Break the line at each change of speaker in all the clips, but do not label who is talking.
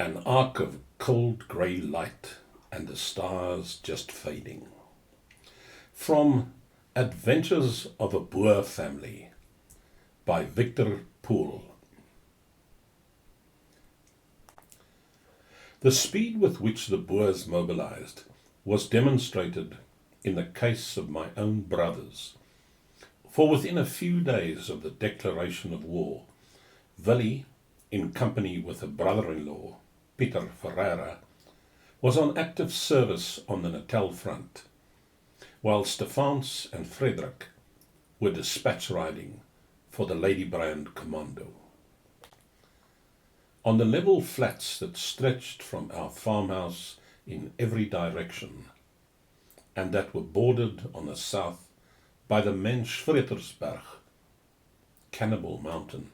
An arc of cold grey light and the stars just fading. From Adventures of a Boer Family by Victor Pohl. The speed with which the Boers mobilized was demonstrated in the case of my own brothers, for within a few days of the declaration of war, Willie, in company with a brother-in-law, Peter Ferreira, was on active service on the Natal front, while Stefans and Frederick were dispatch riding for the Lady Brand Commando. On the level flats that stretched from our farmhouse in every direction, and that were bordered on the south by the Menschvretersberg, Cannibal Mountain,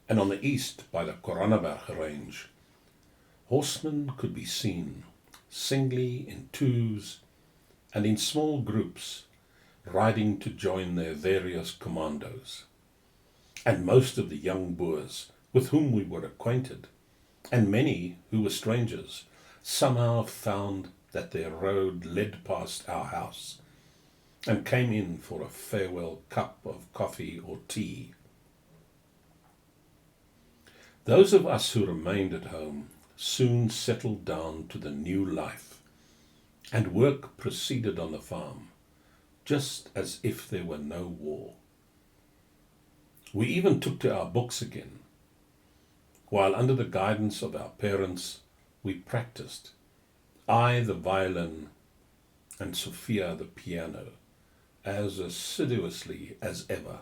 and on the east by the Koranenberg Range, horsemen could be seen, singly, in twos, and in small groups, riding to join their various commandos. And most of the young Boers with whom we were acquainted, and many who were strangers, somehow found that their road led past our house, and came in for a farewell cup of coffee or tea. Those of us who remained at home soon settled down to the new life, and work proceeded on the farm, just as if there were no war. We even took to our books again, while under the guidance of our parents we practiced, I the violin and Sophia the piano, as assiduously as ever.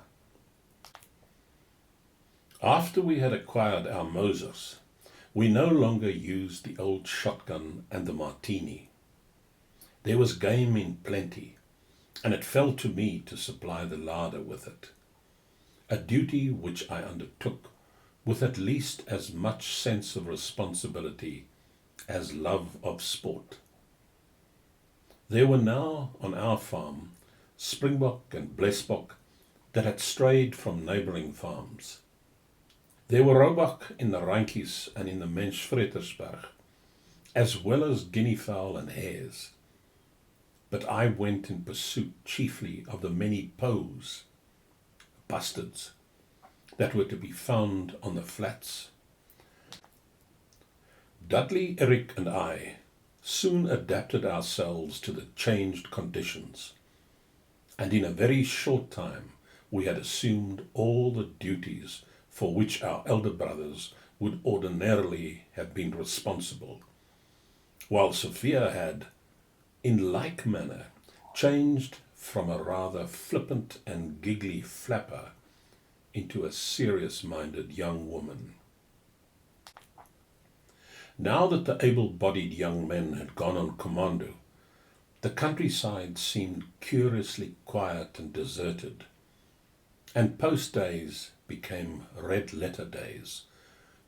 After we had acquired our Mosers, we no longer used the old shotgun and the martini. There was game in plenty, and it fell to me to supply the larder with it, a duty which I undertook with at least as much sense of responsibility as love of sport. There were now on our farm springbok and blesbok that had strayed from neighbouring farms. There were roebuck in the Rantjies and in the Menschvretersberg, as well as guinea fowl and hares. But I went in pursuit chiefly of the many poes, bustards, that were to be found on the flats. Dudley, Eric, and I soon adapted ourselves to the changed conditions, and in a very short time we had assumed all the duties for which our elder brothers would ordinarily have been responsible, while Sophia had, in like manner, changed from a rather flippant and giggly flapper into a serious-minded young woman. Now that the able-bodied young men had gone on commando, the countryside seemed curiously quiet and deserted, and post days became red letter days,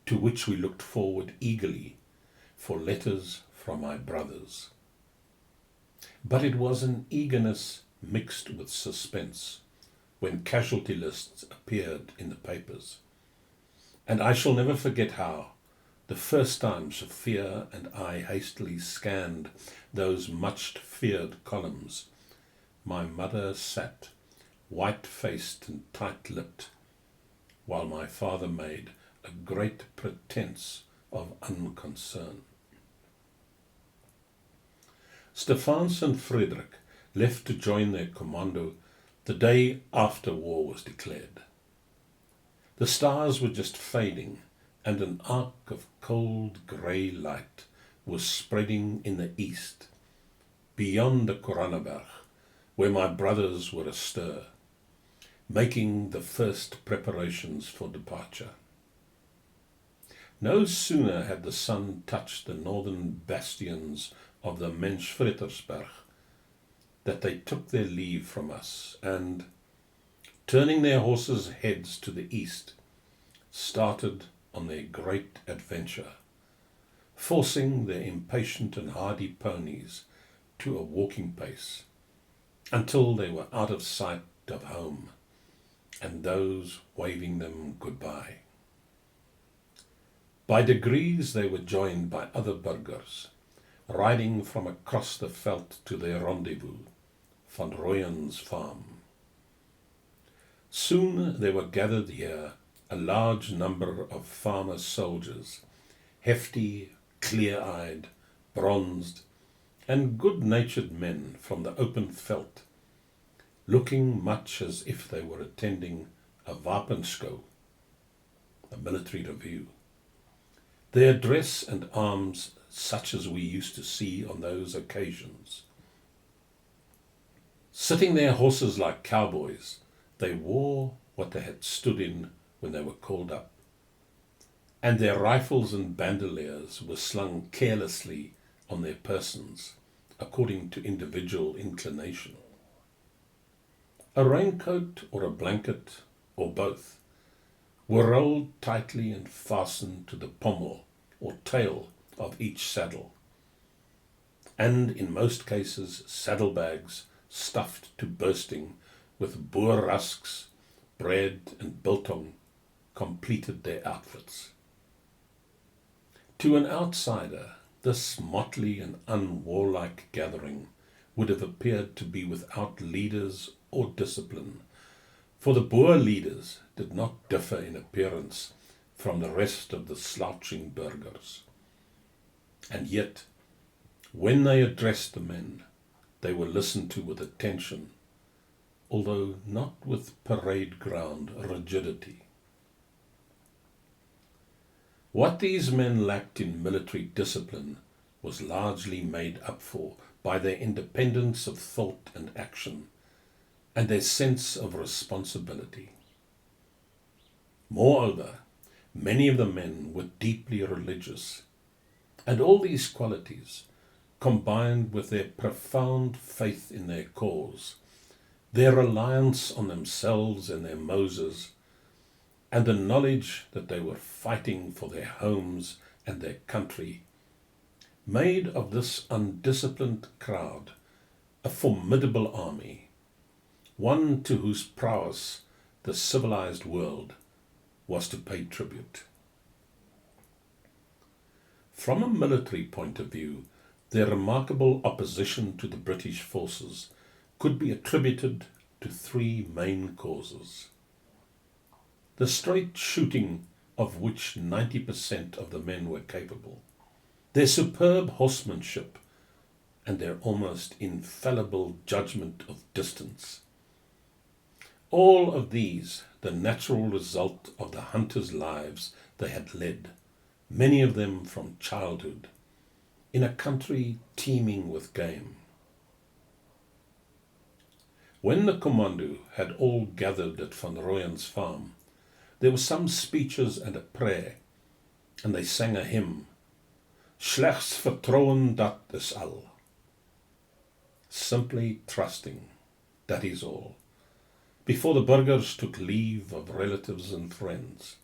to which we looked forward eagerly for letters from my brothers. But it was an eagerness mixed with suspense when casualty lists appeared in the papers, and I shall never forget how, the first time Sophia and I hastily scanned those much-feared columns, my mother sat, white-faced and tight-lipped, while my father made a great pretense of unconcern. Stefans and Frederick left to join their commando the day after war was declared. The stars were just fading, and an arc of cold grey light was spreading in the east, beyond the Koranenberg, where my brothers were astir, making the first preparations for departure. No sooner had the sun touched the northern bastions of the Menschvretersberg that they took their leave from us and, turning their horses' heads to the east, started on their great adventure, forcing their impatient and hardy ponies to a walking pace until they were out of sight of home and those waving them goodbye. By degrees they were joined by other burghers, riding from across the veld to their rendezvous, Van Rooyen's farm. Soon there were gathered here a large number of farmer soldiers, hefty, clear-eyed, bronzed, and good-natured men from the open veld, looking much as if they were attending a wapenskou, a military review. Their dress and arms such as we used to see on those occasions. Sitting their horses like cowboys, they wore what they had stood in when they were called up, and their rifles and bandoliers were slung carelessly on their persons, according to individual inclination. A raincoat or a blanket, or both, were rolled tightly and fastened to the pommel or tail of each saddle, and in most cases saddlebags stuffed to bursting with Boer rusks, bread and biltong completed their outfits. To an outsider, this motley and unwarlike gathering would have appeared to be without leaders or discipline, for the Boer leaders did not differ in appearance from the rest of the slouching burghers. And yet, when they addressed the men, they were listened to with attention, although not with parade ground rigidity. What these men lacked in military discipline was largely made up for by their independence of thought and action, and their sense of responsibility. Moreover, many of the men were deeply religious, and all these qualities, combined with their profound faith in their cause, their reliance on themselves and their Moses, and the knowledge that they were fighting for their homes and their country, made of this undisciplined crowd a formidable army, one to whose prowess the civilized world was to pay tribute. From a military point of view, their remarkable opposition to the British forces could be attributed to three main causes. The straight shooting of which 90% of the men were capable, their superb horsemanship, and their almost infallible judgment of distance. All of these the natural result of the hunters' lives they had led, many of them from childhood, in a country teeming with game. When the commando had all gathered at Van Rooyen's farm, there were some speeches and a prayer, and they sang a hymn, Slechts vertrouwen, dat is al. Simply trusting, that is all, before the burghers took leave of relatives and friends.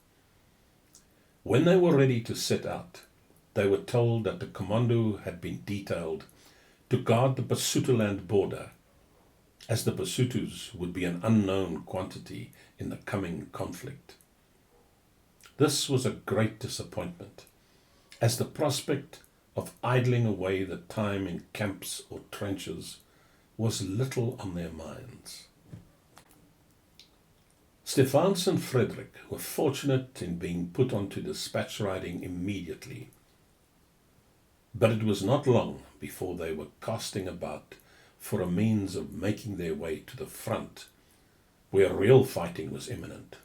When they were ready to set out, they were told that the commando had been detailed to guard the Basutoland border, as the Basutos would be an unknown quantity in the coming conflict. This was a great disappointment, as the prospect of idling away the time in camps or trenches was little on their minds. Stephans and Frederick were fortunate in being put onto dispatch riding immediately, but it was not long before they were casting about for a means of making their way to the front, where real fighting was imminent.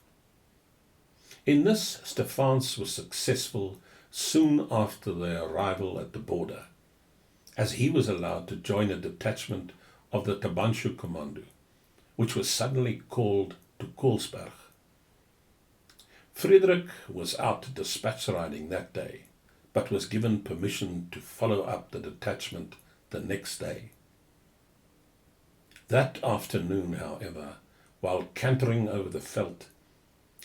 In this, Stephans was successful soon after their arrival at the border, as he was allowed to join a detachment of the Tabanshu Commando, which was suddenly called to Koolsberg. Frederick was out dispatch riding that day, but was given permission to follow up the detachment the next day. That afternoon, however, while cantering over the veld,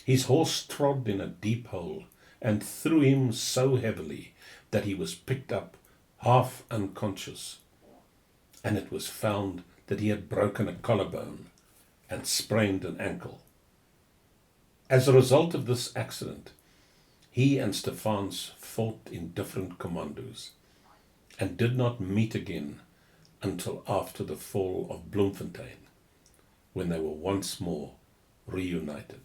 his horse trod in a deep hole and threw him so heavily that he was picked up half unconscious, and it was found that he had broken a collarbone and sprained an ankle. As a result of this accident, He and Stephans fought in different commandos and did not meet again until after the fall of Bloemfontein, when they were once more reunited.